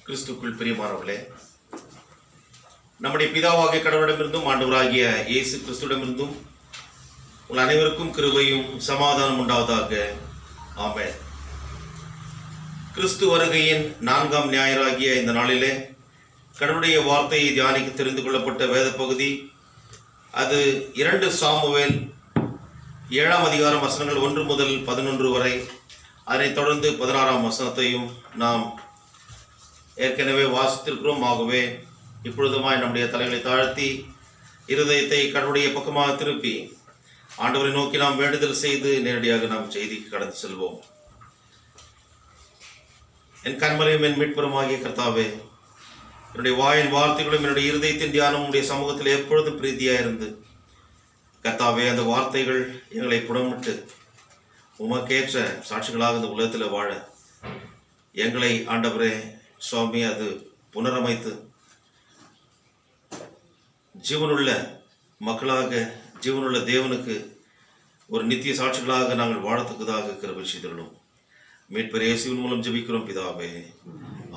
கிறிஸ்துக்குள் பிரியமானவர்களே, நம்முடைய பிதாவாகிய கடவுளிடமிருந்தும் ஆண்டவராகிய இயேசு கிறிஸ்துவிடமிருந்தும் உங்கள் அனைவருக்கும் கிருபையும் சமாதானம் உண்டாவதாக. ஆமென். கிறிஸ்து வருகையின் 4ஆம் ஞாயிறாகிய இந்த நாளிலே கடவுளுடைய வார்த்தையை தியானிக்க தெரிந்து கொள்ளப்பட்ட வேத பகுதி அது 2 சாமுவேல் 7ஆம் அதிகாரம் வசனங்கள் 1 முதல் 11 வரை. அதனைத் தொடர்ந்து 16ஆம் வசனத்தையும் நாம் ஏற்கனவே வாசித்திருக்கிறோம். ஆகவே இப்பொழுதுமாய் நம்முடைய தலைகளை தாழ்த்தி இருதயத்தை கடவுளுடைய பக்கமாக திருப்பி ஆண்டவரை நோக்கி நாம் வேண்டுதல் செய்து நேரடியாக நாம் செய்திக்கு கடந்து செல்வோம். என் கண்மலையும் என் மீட்புறமாகிய கர்த்தாவே, என்னுடைய வாயின் வார்த்தைகளும் என்னுடைய இருதயத்தின் தியானம் உடைய சமூகத்தில் எப்பொழுதும் பிரீதியாயிருந்து கர்த்தாவே, அந்த வார்த்தைகள் எங்களை புடமிட்டு உமக்கேற்ற சாட்சிகளாக இந்த உலகத்தில் வாழ எங்களை ஆண்டவரே சுவாமி அது புனரமைத்து ஜீவனுள்ள மக்களாக, ஜீவனுள்ள தேவனுக்கு ஒரு நித்திய சாட்சிகளாக நாங்கள் வாழத்தக்கதாக கிருபை செய்திருக்கிறோம். மீட்பர் இயேசுவின் மூலம் ஜெபிக்கிறோம் பிதாவே,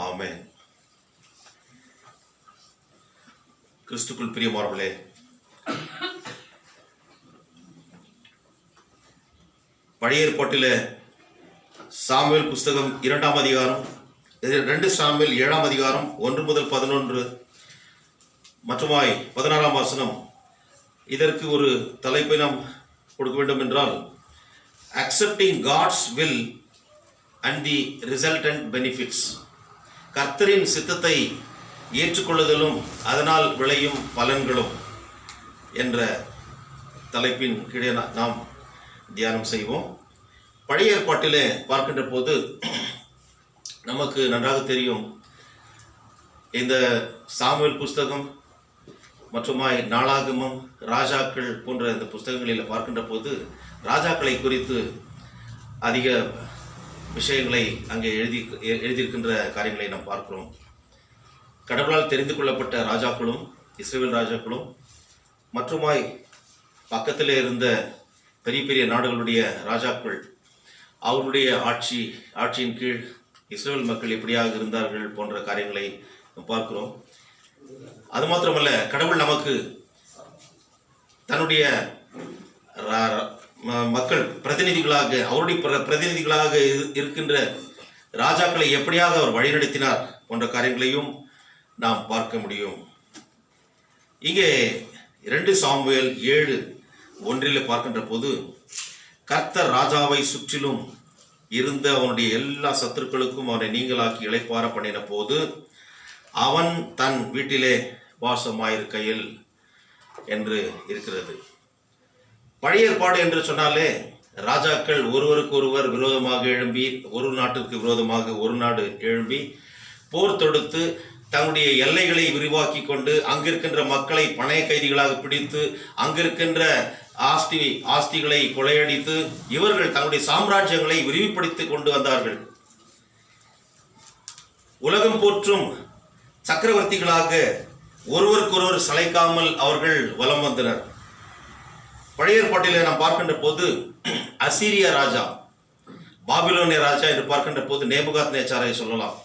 ஆமென். கிறிஸ்துக்குள் பிரியமானவர்களே, பழைய ஏற்பாட்டில் சாமுவேல் புஸ்தகம் 2ஆம் அதிகாரம், 2 சாமுவேல் 7ஆம் அதிகாரம் 1 முதல் 11 மற்றுமாய் 16ஆம் வசனம். இதற்கு ஒரு தலைப்பை நாம் கொடுக்க வேண்டும் என்றால், accepting God's will and the resultant benefits. கர்த்தரின் சித்தத்தை ஏற்றுக்கொள்ளுதலும் அதனால் விளையும் பலன்களும் என்ற தலைப்பின் கீழே நாம் தியானம் செய்வோம். பழைய ஏற்பாட்டிலே பார்க்கின்ற போது நமக்கு நன்றாக தெரியும், இந்த சாமுவேல் புஸ்தகம் மற்றுமாய் நாளாகமம், ராஜாக்கள் போன்ற இந்த புஸ்தகங்களில் பார்க்கின்ற போது ராஜாக்களை குறித்து அதிக விஷயங்களை அங்கே எழுதியிருக்கின்ற காரியங்களை நாம் பார்க்கிறோம். கடவுளால் தெரிந்து கொள்ளப்பட்ட ராஜாக்களும் இஸ்ரவேல் ராஜாக்களும் மற்றுமாய் பக்கத்திலே இருந்த பெரிய பெரிய நாடுகளுடைய ராஜாக்கள் அவருடைய ஆட்சியின் கீழ் இஸ்ரவேல் மக்கள் எப்படியாக இருந்தார்கள் போன்ற காரியங்களை பார்க்கிறோம். அது மாத்திரமல்ல, கடவுள் நமக்கு தன்னுடைய மக்கள் பிரதிநிதிகளாக, அவருடைய பிரதிநிதிகளாக இருக்கின்ற ராஜாக்களை எப்படியாக அவர் வழிநடத்தினார் போன்ற காரியங்களையும் நாம் பார்க்க முடியும். இங்கே 2 சாமுவேல் 7:1 பார்க்கின்ற போது, கர்த்தர் ராஜாவை சுற்றிலும் இருந்த அவனுடைய எல்லா சத்துருக்களுக்கும் அவனை நீங்களாக்கி இளைப்பார பண்ணின போது அவன் தன் வீட்டிலே வாசமாயிருக்கையில் என்று இருக்கிறது. பழைய ஏற்பாடு என்று சொன்னாலே ராஜாக்கள் ஒருவருக்கு ஒருவர் விரோதமாக எழும்பி, ஒரு நாட்டிற்கு விரோதமாக ஒரு நாடு எழும்பி போர் தொடுத்து தன்னுடைய எல்லைகளை விரிவாக்கி கொண்டு அங்கிருக்கின்ற மக்களை பணைய கைதிகளாக பிடித்து அங்கிருக்கின்ற ஆஸ்திகளை கொள்ளையடித்து இவர்கள் தன்னுடைய சாம்ராஜ்யங்களை விரிவுபடுத்தி கொண்டு வந்தார்கள். உலகம் போற்றும் சக்கரவர்த்திகளாக ஒருவருக்கொருவர் சளைக்காமல் அவர்கள் வலம் வந்தனர். பழைய ஏற்பாட்டிலே நாம் பார்க்கின்ற போது அசீரிய ராஜா, பாபிலோனிய ராஜா என்று பார்க்கின்ற போது நேபுகாத்நேச்சாரை சொல்லலாம்.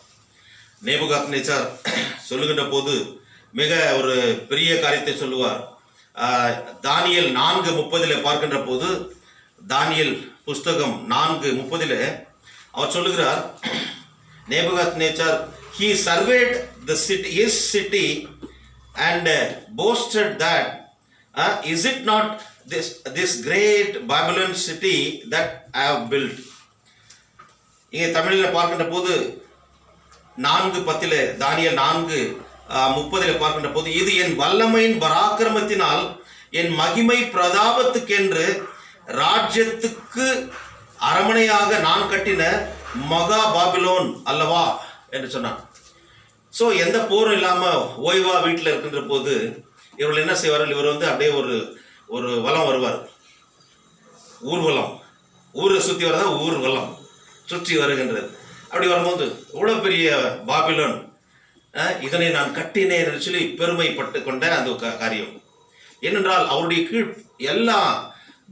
நேபுகாத்நேச்சார் சொல்லுகின்ற போது மிக ஒரு பெரிய காரியத்தை சொல்லுவார். தானியேல் 4:30 பார்க்கின்ற போது, தானியேல் புஸ்தகம் 4:30 அவர் சொல்லுகிறார், Nebuchadnezzar he surveyed the city, his city and boasted that is it not this great Babylon city that I have built. இங்கே தமிழில் பார்க்கின்ற போது 4:10 தானியேல் 4:30 பார்க்கின்ற போது, இது என் வல்லமையின் பராக்கிரமத்தினால் என் மகிமை பிரதாபத்துக்கென்று ராஜ்யத்துக்கு அரமனையாக நான் கட்டின மகா பாபிலோன் அல்லவா என்று சொன்னான். ஸோ எந்த போரும் இல்லாமல் ஓய்வா வீட்டில் இருக்கின்ற போது இவர்கள் என்ன செய்வார்கள், இவர் அப்படியே ஒரு வலம் வருவார், ஊர்வலம், ஊரை சுற்றி வரதா ஊர்வலம் சுற்றி வருகின்றது. அப்படி வரும்போது இவ்வளோ பெரிய பாபிலோன், இதனை நான் கட்டினேன் என்று சொல்லி பெருமைப்பட்டு கொண்ட அந்த காரியம். ஏனென்றால் அவருடைய கீழ் எல்லா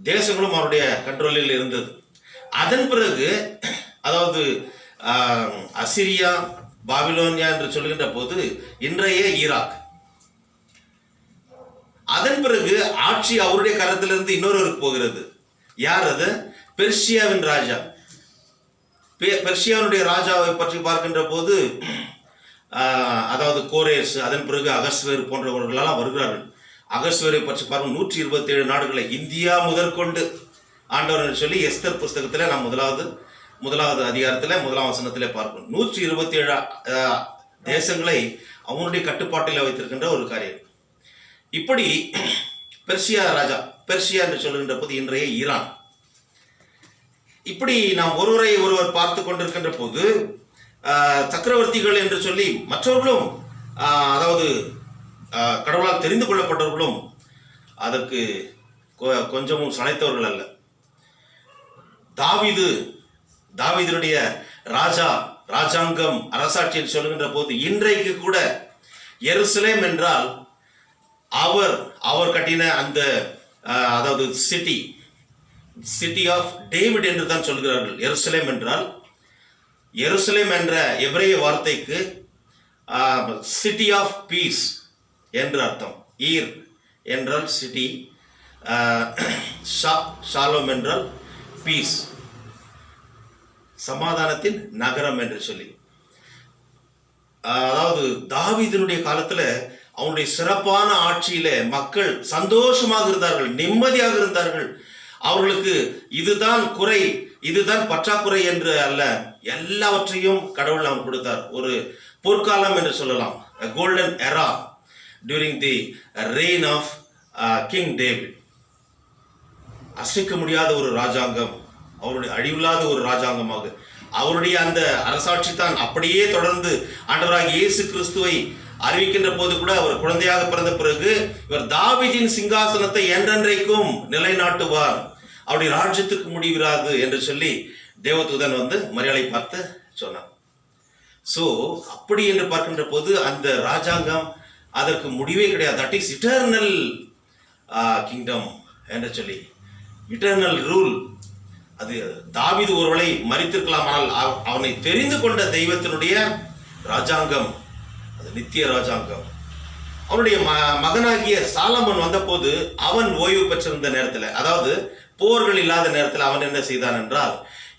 தேசங்களும் அவருடைய கண்ட்ரோலில் இருந்தது. அதன் பிறகு அதாவது அசிரியா, பாபிலோனியா என்று சொல்கின்ற போது இன்றைய ஈராக். அதன் பிறகு ஆட்சி அவருடைய கரத்திலிருந்து இன்னொருவருக்கு போகிறது. யார் அது? பெர்ஷியாவின் ராஜா. பெர்ஷியாவுடைய ராஜாவை பற்றி பார்க்கின்ற போது அதாவது கோரேஸ், அதன் பிறகு அகஸ்வேர் போன்றவர்களெல்லாம் வருகிறார்கள். அகஸ்வேரை பற்றி பார்க்கும் 127 நாடுகளை இந்தியா முதற்கொண்டு ஆண்டவர் சொல்லி எஸ்தர் புஸ்தகத்தில் நாம் முதலாவது அதிகாரத்தில் 1ஆம் வசனத்தில் பார்க்கணும். 127 தேசங்களை அவனுடைய கட்டுப்பாட்டில் வைத்திருக்கின்ற ஒரு காரியம். இப்படி பெர்ஷியா ராஜா, பெர்ஷியா என்று சொல்கின்ற போது இன்றைய ஈரான். இப்படி நாம் ஒருவரை ஒருவர் பார்த்து கொண்டிருக்கின்ற போது சக்கரவர்த்திகள் என்று சொல்லி மற்றவர்களும் அதாவது கடவுளால் தெரிந்து கொள்ளப்பட்டவர்களும் அதற்கு கொஞ்சமும் சளைத்தவர்கள் அல்ல. தாவீதுடைய ராஜாங்கம் அரசாட்சியில் சொல்கின்ற போது இன்றைக்கு கூட எருசலேம் என்றால் அவர் கட்டின அந்த அதாவது சிட்டி ஆஃப் டேவிட் என்று தான் சொல்கிறார்கள். எருசலேம் என்றால், எருசலேம் என்ற எபிரேய வார்த்தைக்கு சிட்டி ஆஃப் பீஸ் என்று அர்த்தம். ஈர் என்றால் சிட்டி, ஷாலோம் என்றால் பீஸ், சமாதானத்தின் நகரம் என்று சொல்லி. அதாவது தாவீதினுடைய காலத்துல அவனுடைய சிறப்பான ஆட்சியில மக்கள் சந்தோஷமாக இருந்தார்கள், நிம்மதியாக இருந்தார்கள். அவர்களுக்கு இதுதான் குறை, இதுதான் பற்றாக்குறை என்று அல்ல, எல்லாவற்றையும் கடவுள் அவன் கொடுத்தார். ஒரு பொற்காலம் என்று சொல்லலாம், golden era during the reign of King David. அசைக்க முடியாத ஒரு ராஜாங்கம், அவருடைய அழிவில்லாத ஒரு ராஜாங்கமாக அவருடைய அந்த அரசாட்சி தான் அப்படியே தொடர்ந்து ஆண்டவராகிய இயேசு கிறிஸ்துவை அறிவிக்கின்ற போது கூட அவர் குழந்தையாக பிறந்த பிறகு இவர் தாவீதின் சிங்காசனத்தை என்றென்றைக்கும் நிலைநாட்டுவார், அவருடைய ராஜ்யத்துக்கு முடிவிராது என்று சொல்லி தேவதூதன் மரியாதை பார்த்து சொன்னார். ஸோ அப்படி என்று பார்க்கின்ற போது அந்த ராஜாங்கம் அதற்கு முடிவே கிடையாது. தட் இஸ் இட்டர்னல் கிங்டம் என்று சொல்லி, இட்டர்னல் ரூல். அது தாவீது ஒருவரை மரித்திருக்கலாம், ஆனால் அவனை தெரிந்து கொண்ட தெய்வத்தினுடைய ராஜாங்கம் அது நித்திய ராஜாங்கம். அவனுடைய மகனாகிய சாலமன் வந்தபோது அவன் ஓய்வு பெற்றிருந்த நேரத்தில், அதாவது போர்கள் இல்லாத நேரத்தில் அவன் என்ன செய்தான் என்றால்,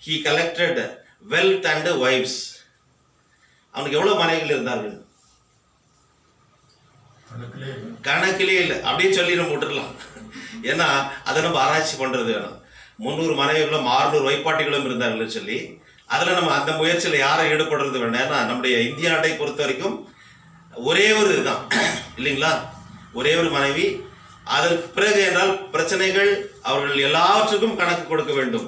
he collected wealth and wives. அவனுக்கு எவ்வளவு மனைவிகள் இருந்தார்கள்? கணக்கிலே இல்லை. அப்படியே சொல்லி நம்ம விட்டுடலாம். ஏன்னா அதை நம்ம ஆராய்ச்சி பண்றது வேணும். 300 மனைவிகளும் 600 வைப்பாட்டிகளும் இருந்தார்கள் சொல்லி அதில் நம்ம அந்த முயற்சியில் யாரை ஈடுபடுறது வேண்டாம். ஏன்னா நம்முடைய இந்திய நாட்டை பொறுத்த வரைக்கும் ஒரே ஒரு இதுதான் இல்லைங்களா, ஒரே ஒரு மனைவி. அதற்கு பிறகு என்றால் பிரச்சனைகள், அவர்கள் எல்லாவற்றுக்கும் கணக்கு கொடுக்க வேண்டும்.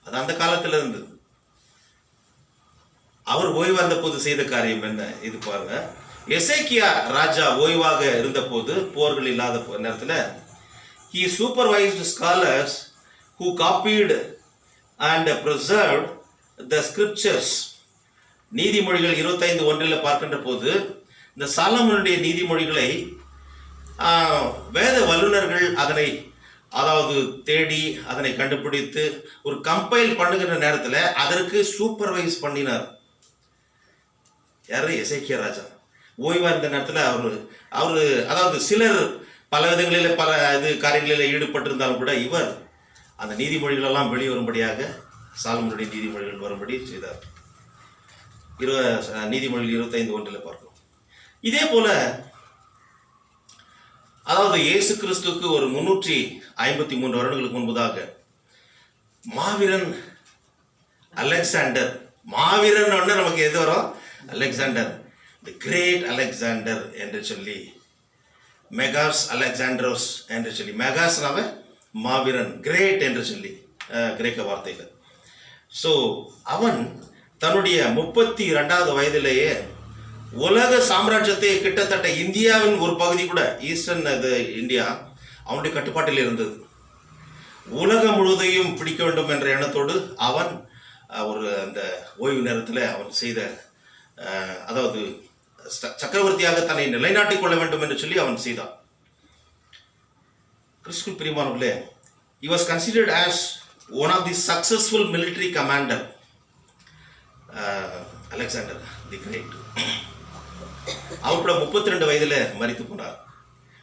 அது அந்த காலத்தில் இருந்தது. அவர் ஓய்வார்ந்த போது செய்த காரியம் என்ன இது பாருங்க. எசேக்கியா ராஜா ஓய்வாக இருந்த போது, போர்கள் இல்லாத நேரத்தில், he supervised scholars who copied and preserved the scriptures. நீதிமொழிகள் 25:1 பார்க்கின்ற போது இந்த சாலமோனுடைய நீதிமொழிகளை வேத வல்லுநர்கள் அதனை அதாவது தேடி அதனை கண்டுபிடித்து ஒரு கம்பைல் பண்ணுகின்ற நேரத்தில் அதற்கு சூப்பர்வைஸ் பண்ணினார். யாரு? எசேக்கியா ராஜா. ஓய்வாக இருந்த நேரத்தில் அவரு அதாவது சிலர் பல விதங்களில் பல காரியங்களில் ஈடுபட்டிருந்தாலும் கூட இவர் அந்த நீதிமொழிகளெல்லாம் வெளிவரும்படியாக சாலமோனுடைய நீதிமொழிகள் வரும்படி செய்தார். நீதிமொழிகள் 25:1 பார்க்கிறோம். இதே போல அதாவது இயேசு கிறிஸ்துக்கு ஒரு 353 வருடங்களுக்கு முன்பதாக மாவீரன் அலெக்சாண்டர், மாவீரன் நமக்கு எது வரும்? அலெக்சாண்டர், தி கிரேட் அலெக்சாண்டர் என்று சொல்லி, மெகாஸ் அலெக்சாண்டரோஸ் என்று சொல்லி, மெகாஸ்னாவே மாவீரன், கிரேட் என்று சொல்லி கிரேக்க வார்த்தைகள். ஸோ அவன் தன்னுடைய 32வது வயதிலேயே உலக சாம்ராஜ்யத்தை கிட்டத்தட்ட இந்தியாவின் ஒரு பகுதி கூட, ஈஸ்டர்ன் இந்தியா அவனுடைய கட்டுப்பாட்டில் இருந்தது. உலகம் முழுவதையும் பிடிக்க வேண்டும் என்ற எண்ணத்தோடு அவன் ஒரு அந்த ஓய்வு நேரத்தில் அவன் செய்த அதாவது சக்கரவர்த்தியாக தன்னை நிலைநாட்டிக் கொள்ள வேண்டும் என்று சொல்லி அவன் செய்தான். கிறிஸ்துவுக்குள் பிரியமானவர்களே, he was considered as one of the successful military commander. Alexander the Great. அவர் கூட 32 வயதில் மரித்து போனார்.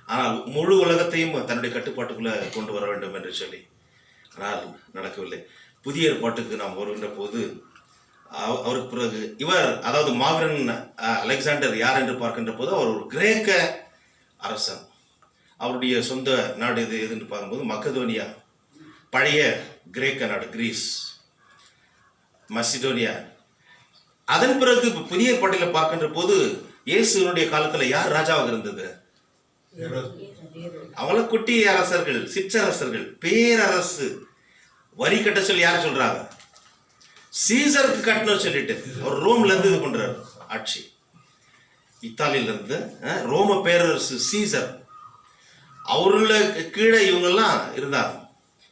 ஆனால் முழு உலகத்தையும் தன்னுடைய கட்டுப்பாட்டுக்குள்ளே கொண்டு வர வேண்டும் என்று சொல்லி, ஆனால் நடக்கவில்லை. புதிய ஏற்பாட்டுக்கு நாம் வருகின்ற போது அவருக்கு பிறகு இவர், அதாவது மாவீரன் அலெக்சாண்டர் யார் என்று பார்க்கின்ற போது அவர் ஒரு கிரேக்க அரசன். அவருடைய சொந்த நாடு எதுன்னு பார்க்கும்போது மக்கதோனியா, பழைய கிரேக்க நாடு, கிரீஸ், மசிடோனியா. அதன் பிறகு புதிய ஏற்பாட்டில் பார்க்கின்ற போது இயேசுனுடைய காலத்தில் யார் ராஜாவாக இருந்தது? அவங்கள குட்டி அரசர்கள், சிற்றரசர்கள், பேரரசு. வரி கட்ட சொல்லி யார் சொல்றாங்க? சீசருக்கு கட்டணும் சொல்லிட்டு அவர் ரோம்ல இருந்து இது பண்றாரு ஆட்சி. இத்தாலியில இருந்து ரோம பேரரசு சீசர், அவர்கள கீழே இவங்கெல்லாம் இருந்தாங்க.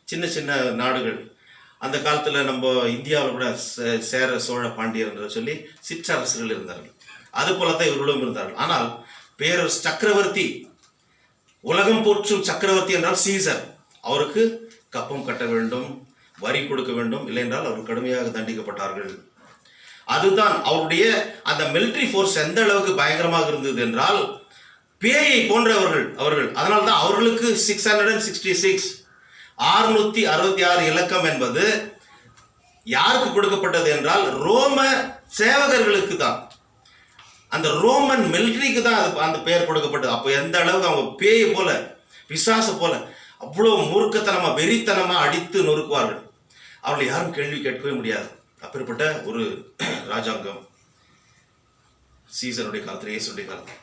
சின்ன சின்ன நாடுகள் அந்த காலத்தில் நம்ம இந்தியாவில் கூட சேர சோழ பாண்டியர் என்று சொல்லி சிற்றரசுகள் இருந்தார்கள். அது போலத்தான் இவர்களும் இருந்தார்கள். ஆனால் பேரரசு சக்கரவர்த்தி, உலகம் போற்றும் சக்கரவர்த்தி என்றால் சீசர். அவருக்கு கப்பம் கட்ட வேண்டும், வரி கொடுக்க வேண்டும், இல்லை என்றால் அவர் கடுமையாக தண்டிக்கப்பட்டார்கள். அதுதான் அவருடைய அந்த மிலிட்டரி ஃபோர்ஸ் எந்த அளவுக்கு பயங்கரமாக இருந்தது என்றால் பேயை போன்றவர்கள் அவர்கள். அதனால்தான் அவர்களுக்கு 666 666 இலக்கம் என்பது யாருக்கு கொடுக்கப்பட்டது என்றால் ரோம சேவகர்களுக்கு தான், அந்த ரோமன் மிலிட்டரிக்கு தான் அது அந்த பெயர் கொடுக்கப்பட்டது. அப்போ எந்த அளவுக்கு அவங்க பேயை போல, பிசாசு போல அவ்வளோ மூர்க்கத்தனமா வெறித்தனமா அடித்து நொறுக்குவார்கள். அவர்களை யாரும் கேள்வி கேட்கவே முடியாது. அப்படிப்பட்ட ஒரு ராஜாங்கம் சீசனுடைய காலத்தில், இயேசுடைய காலத்தில்.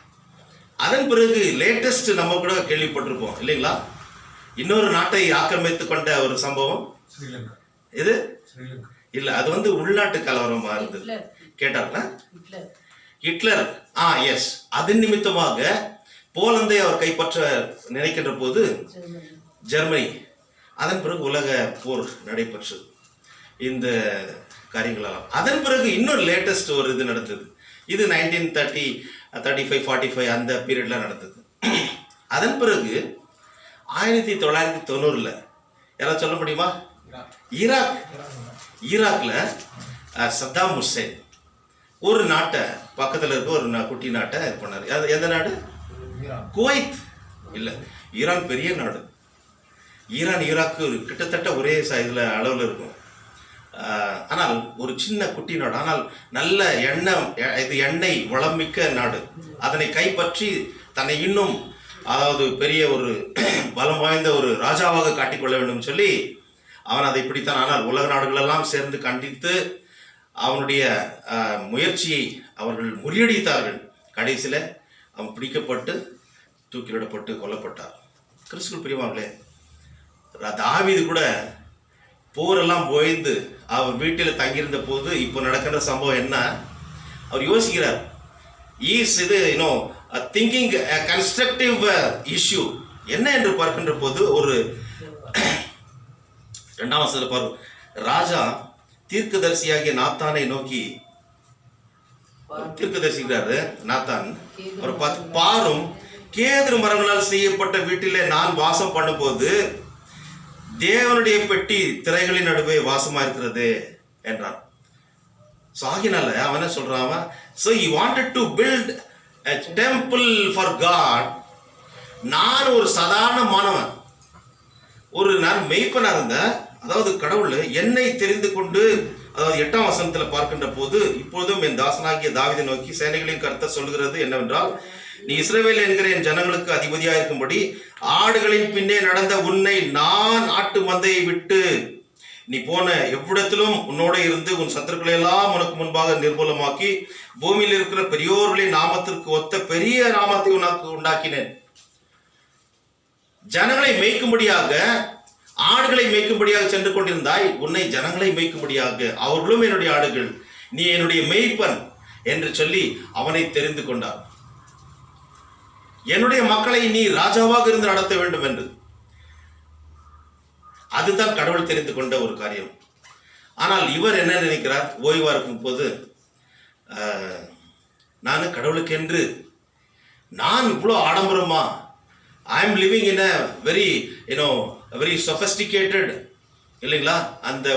அதன் பிறகு லேட்டஸ்ட் நம்ம கூட கேள்விப்பட்டிருப்போம் இல்லைங்களா? இன்னொரு நாட்டை ஆக்கிரமித்து கொண்ட ஒரு சம்பவம். இது இல்ல, அது உள்நாட்டு கலவரமா இருந்தது. கேட்டார்களா? ஹிட்லர். எஸ், அதன் நிமித்தமாக போலந்தை அவர் கைப்பற்ற நினைக்கின்ற போது ஜெர்மனி, அதன் பிறகு உலக போர் நடைபெற்றது. இந்த காரியங்களெல்லாம் அதன் பிறகு இன்னொரு லேட்டஸ்ட் ஒரு இது நடந்தது. இது 1930, 35, 45 அந்த பீரியட்ல நடந்தது. அதன் பிறகு 1990ல் யாராவது சொல்ல முடியுமா? ஈராக்ல சத்தாம் ஹுசைன் ஒரு நாட்டை, பக்கத்தில் இருக்க ஒரு குட்டி நாட்டை இது பண்ணார். எந்த நாடு? குவைத். இல்லை, ஈரான் பெரிய நாடு. ஈரான் ஈராக்கு கிட்டத்தட்ட ஒரே இதில் அளவில் இருக்கும். ஆனால் ஒரு சின்ன குட்டி நாடு. ஆனால் நல்ல எண்ணெய் வளம் மிக்க நாடு. அதனை கைப்பற்றி தன்னை இன்னும், அதாவது பெரிய ஒரு பலம் வாய்ந்த ஒரு ராஜாவாக காட்டிக்கொள்ள வேண்டும் சொல்லி அவன் அதை பிடித்தான். ஆனால் உலக நாடுகளெல்லாம் சேர்ந்து கண்டித்து அவனுடைய முயற்சியை அவர்கள் முறியடித்தார்கள். கடைசியில் அவன் பிடிக்கப்பட்டு தூக்கிலிடப்பட்டு கொல்லப்பட்டார். கிறிஸ்துவுக்குள் பிரியமானவர்களே, தாவீது கூட போரெல்லாம் போய்ந்து அவர் வீட்டில் தங்கியிருந்த போது இப்போ நடக்கிற சம்பவம் என்ன அவர் யோசிக்கிறார். இது திங்கிங் கன்ஸ்ட்ரக்டிவ் இஷ்யூ என்ன என்று பார்க்கின்ற போது ஒரு 2ஆம் வசனத்தில் பாரு, ராஜா தீர்க்கதரிசியாகிய நாத்தானை நோக்கி, தீர்க்கதரிசிக்கிறாரு நாத்தான், அவர் பார்த்து, பாரும் கேதுரு மரங்களால் செய்யப்பட்ட வீட்டிலே நான் வாசம் பண்ணும்போது தேவனுடைய பெட்டி திரைகளின் நடுவே வாசமா இருக்கிறது என்றான். ஸோ ஆகினால அவன் என்ன சொல்றான், so he wanted to build a temple for God. நான் ஒரு சாதாரண மாணவன், நான் மெய்ப்பனா இருந்தேன். அதாவது கடவுள் என்னை தெரிந்து கொண்டு, அதாவது 8ஆம் வசனத்தில் பார்க்கின்ற போது, இப்பொழுதும் என் தாசனாகிய தாவீதை நோக்கி சேனைகளின் கர்த்தர் சொல்கிறது என்னவென்றால், நீ இஸ்ரவேல் என்கிற என் ஜனங்களுக்கு அதிபதியாக இருக்கும்படி ஆடுகளின் பின்னே நடந்த உன்னை நான் ஆட்டு மந்தையை விட்டு நீ போன எவ்விடத்திலும் உன்னோட இருந்து உன் சத்துருக்களை எல்லாம் உனக்கு முன்பாக நிர்மூலமாக்கி பூமியில் இருக்கிற பெரியோர்களின் நாமத்திற்கு ஒத்த பெரிய நாமத்தை உனக்கு உண்டாக்கினேன். ஜனங்களை மேய்க்கும்படியாக, ஆடுகளை மேய்க்கும்படியாக சென்று கொண்டிருந்தாய். உன்னை ஜனங்களை மேய்க்கும்படியாக, அவர்களும் என்னுடைய ஆடுகள், நீ என்னுடைய மேய்ப்பன் என்று சொல்லி அவனை தெரிந்து கொண்டார். என்னுடைய மக்களை நீ ராஜாவாக இருந்து நடத்த வேண்டும் என்று. அதுதான் கடவுள் தெரிந்து கொண்ட ஒரு காரியம். ஆனால் இவர் என்ன நினைக்கிறார், ஓய்வா இருக்கும் போது, நான் கடவுளுக்கென்று நான் இவ்வளோ ஆடம்பரமா, I am living in a very very sophisticated, இல்லைங்களா, அந்த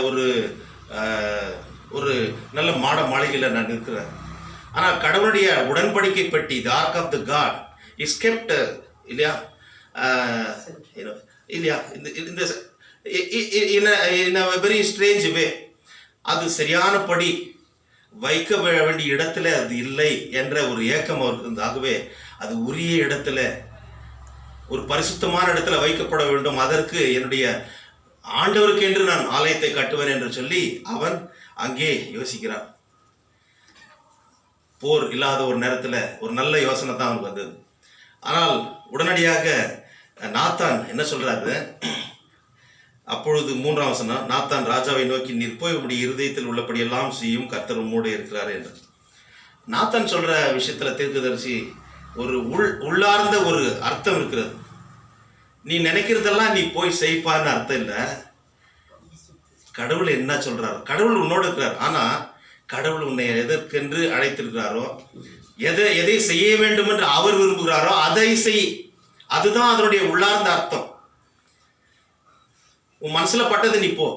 ஒரு நல்ல மாளிகையில் நான் இருக்கிறேன். ஆனால் கடவுளுடைய உடன்படிக்கை பெட்டி, the ark of the God is kept இல்லையா, இல்லையா, இந்த இன் அ வெரி ஸ்ட்ரேஞ்ச் வே. அது சரியானபடி வைக்க வேண்டிய இடத்துல அது இல்லை என்ற ஒரு ஏக்கம் அவருக்கு இருந்ததாகவே அது உரிய இடத்துல, ஒரு பரிசுத்தமான இடத்துல வைக்கப்பட வேண்டும். அதற்கு என்னுடைய ஆண்டவருக்கு என்று நான் ஆலயத்தை கட்டுவேன் என்று சொல்லி அவன் அங்கே யோசிக்கிறான். போர் இல்லாத ஒரு நேரத்தில் ஒரு நல்ல யோசனை தான் அவனுக்கு வந்தது. ஆனால் உடனடியாக நாத்தான் என்ன சொல்றாரு, அப்பொழுது 3ஆம் வசனம், நாத்தான் ராஜாவை நோக்கி, நீர் போய் உம்முடைய இருதயத்தில் உள்ளபடி எல்லாம் செய்யும், கர்த்தர் உம்மோடு இருக்கிறார் என்று. நாத்தான் சொல்ற விஷயத்துல தீர்க்கதரிசி ஒரு உள்ளார்ந்த ஒரு அர்த்தம் இருக்கிறது. நீ நினைக்கிறதெல்லாம் நீ போய் செய்ப்பான்னு அர்த்தம் இல்லை. கடவுள் என்ன சொல்றாரு, கடவுள் உன்னோடு இருக்கிறார். ஆனா கடவுள் உன்னை எதற்கென்று அழைத்திருக்கிறாரோ, எதை செய்ய வேண்டும் என்று அவர் விரும்புகிறாரோ அதை செய். அதுதான் அதனுடைய உள்ளார்ந்த அர்த்தம். உன் மனசுல பட்டது நீ போ,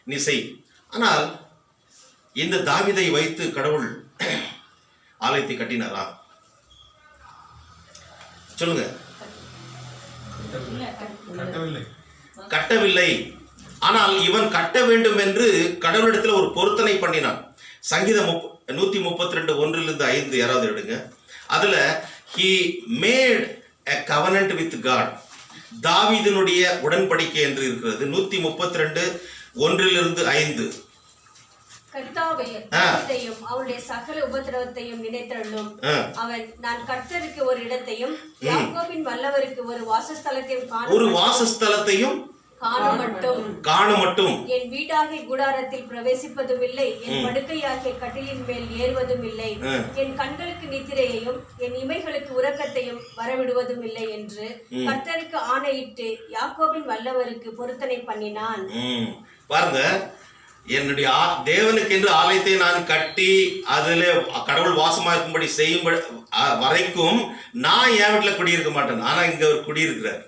நீ செய். ஆனால் இந்த தாவீதை வைத்து கடவுள் ஆலயத்தை கட்டினாரா? சொல்லுங்க. கட்டவில்லை. ஆனால் இவன் கட்ட வேண்டும் என்று கடவுளிடத்தில் ஒரு பொருத்தனை பண்ணினான். சங்கீதம் 132:1-5 யாராவது எடுங்க. அதுல he made a covenant with God. தாவீதினுடைய உடன்படிக்கை என்று இருக்கிறது. 132:1-5. கர்த்தாவையும் அவருடைய சகல உபத்திரவத்தையும் நினைத்தருளும். அவன், நான் கர்த்தருக்கு ஒரு இடத்தையும் யாக்கோபின் வல்லவருக்கு ஒரு வாசஸ்தலத்தையும் காணமட்டும் என் வீடாகிய கூடாரத்தில் பிரவேசிப்பதும் இல்லை, என் படுக்கையாகிய கட்டிலின் மேல் ஏறுவதும் இல்லை, என் கண்களுக்கு நித்திரையையும் என் இமைகளுக்கு உறக்கத்தையும் வரவிடுவதும் இல்லை என்று கர்த்தருக்கு ஆணையிட்டு யாக்கோபின் வல்லவருக்கு பொருத்தனை பண்ணினான். பாருங்க, என்னுடைய தேவனுக்கு என்று ஆலயத்தை நான் கட்டி அதில் கடவுள் வாசமா இருக்கும்படி செய்யும் வரைக்கும் நான் என் வீட்டில் குடியிருக்க மாட்டேன். ஆனா இங்க அவர் குடியிருக்கிறார்.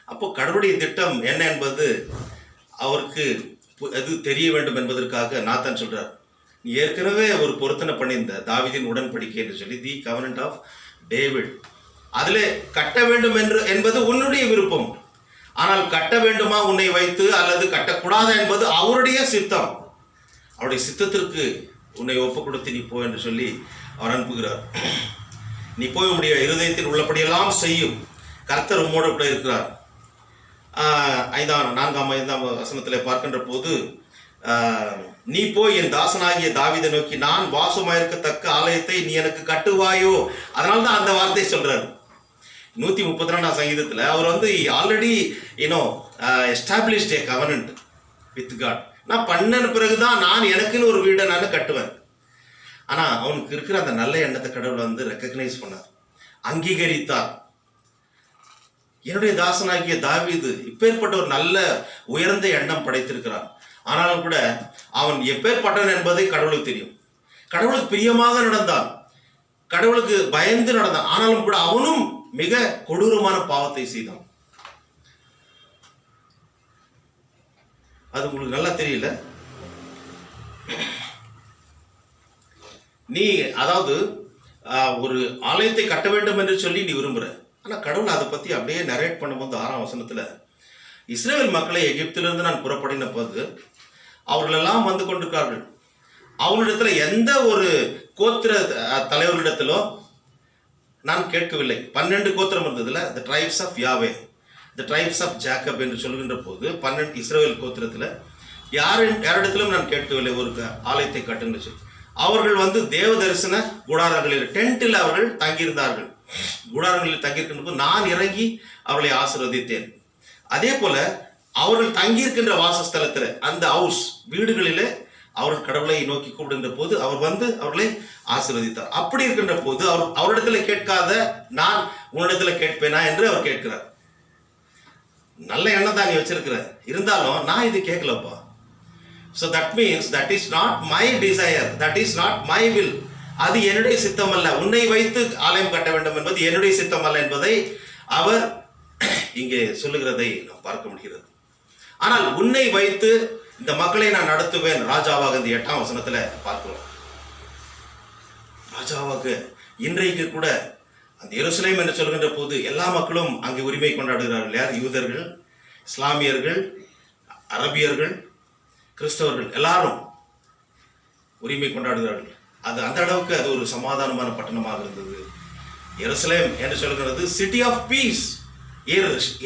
அப்போ கடவுளுடைய திட்டம் என்ன என்பது அவருக்கு அது தெரிய வேண்டும் என்பதற்காக நாத்தான் சொல்றார், நீ ஏற்கனவே ஒரு பொருத்தனை பண்ணியிருந்த தாவீதின் உடன்படிக்கை என்று சொல்லி, தி கவர்னன்ட் ஆஃப் டேவிட், அதிலே கட்ட வேண்டும் என்பது உன்னுடைய விருப்பம். ஆனால் கட்ட வேண்டுமா உன்னை வைத்து அல்லது கட்டக்கூடாதா என்பது அவருடைய சித்தம். அவருடைய சித்தத்திற்கு உன்னை ஒப்பு கொடுத்து நீ போ என்று சொல்லி அவர் அனுப்புகிறார். நீ போய் உன்னுடைய இருதயத்தில் உள்ளபடியெல்லாம் செய்யும், கர்த்தர் உம்மோடு கூட இருக்கிறார். 4-5 வசனத்தில் பார்க்கின்ற போது, நீ போய் என் தாசனாகிய தாவீதை நோக்கி, நான் வாசமாயிருக்கத்தக்க ஆலயத்தை நீ எனக்கு கட்டுவாயோ. அதனால்தான் அந்த வார்த்தை சொல்றாரு. 132 சங்கீதத்தில் அவர் already established a covenant with God. நான் பண்ண பிறகுதான் நான் எனக்குன்னு ஒரு வீடை நான் கட்டுவேன். ஆனா அவனுக்கு இருக்கிற அந்த நல்ல எண்ணத்தை கடவுள் ரெக்கக்னைஸ் பண்ணார், அங்கீகரித்தார். என்னுடைய தாசனாகிய தாவீது இப்பேற்பட்ட ஒரு நல்ல உயர்ந்த எண்ணம் படைத்திருக்கிறான். ஆனாலும் கூட அவன் எப்பேற்பட்டவன் என்பதை கடவுளுக்கு தெரியும். கடவுளுக்கு பிரியமாக நடந்தான், கடவுளுக்கு பயந்து நடந்தான். ஆனாலும் கூட அவனும் மிக கொடூரமான பாவத்தை செய்தான். அது உங்களுக்கு நல்லா தெரியல. நீ அதாவது ஒரு ஆலயத்தை கட்ட வேண்டும் என்று சொல்லி நீ விரும்புற. ஆனா கடவுள் அதை பத்தி அப்படியே நரேட் பண்ணும்போது 6ஆம் வசனத்துல, இஸ்ரவேல் மக்களை எகிப்திலிருந்து நான் புறப்படின போது அவர்களெல்லாம் வந்து கொண்டிருக்கார்கள். அவர்களிடத்துல எந்த ஒரு கோத்திர தலைவர்களிடத்திலோ நான் கேட்கவில்லை. 12 கோத்திரம் இருந்ததுல, the tribes of Yahweh, the tribes of Jacob என்று சொல்கின்ற போது 12 இஸ்ரவேல் கோத்திரத்துல யாரிடத்திலும் நான் கேட்கவில்லை ஒரு ஆலயத்தை கட்டுன்னு சொல்லி. அவர்கள் தேவ தரிசன கூடாரங்களில், டென்ட்டில் அவர்கள் தங்கியிருந்தார்கள். கூடாரங்களில் தங்கியிருக்கின்ற போது நான் இறங்கி அவர்களை ஆசீர்வதித்தேன். அதே போல அவர்கள் தங்கியிருக்கின்ற வாசஸ்தலத்தில், அந்த ஹவுஸ் வீடுகளிலே அவர்கள் கடவுளை நோக்கி கூப்பிடுகின்ற போது அவர் அவர்களை ஆசீர்வதித்தார். அப்படி இருக்கின்ற போது அவரிடத்துல கேட்காத நான் உன்னிடத்துல கேட்பேனா என்று அவர் கேட்கிறார். நல்ல எண்ணம் தான் நீ வச்சிருக்கிற, இருந்தாலும் நான் இது கேட்கலப்பா. So that means that is not my desire, that is not my will. அது என்னுடைய சித்தம் அல்ல. உன்னை வைத்து ஆலயம் கட்ட வேண்டும் என்பது என்னுடைய சித்தம் அல்ல என்பதை அவர் இங்கே சொல்லுகிறதை நாம் பார்க்க முடிகிறது. ஆனால் உன்னை வைத்து இந்த மக்களை நான் நடத்துவேன் ராஜாவாக இந்த 8ஆம் வசனத்துல பார்க்கிறோம். ராஜாவாக இன்றைக்கு கூட அந்த எருசலேம் என்று சொல்கின்ற போது எல்லா மக்களும் அங்கே உரிமை கொண்டாடுகிறார்கள். யார்? யூதர்கள், இஸ்லாமியர்கள், அரபியர்கள், கிறிஸ்தவர்கள் எல்லாரும் உரிமை கொண்டாடுகிறார்கள். அது அந்த அளவுக்கு அது ஒரு சமாதானமான பட்டணமாக இருந்தது. எருசலேம் என்று சொல்கிறது சிட்டி ஆஃப் பீஸ்,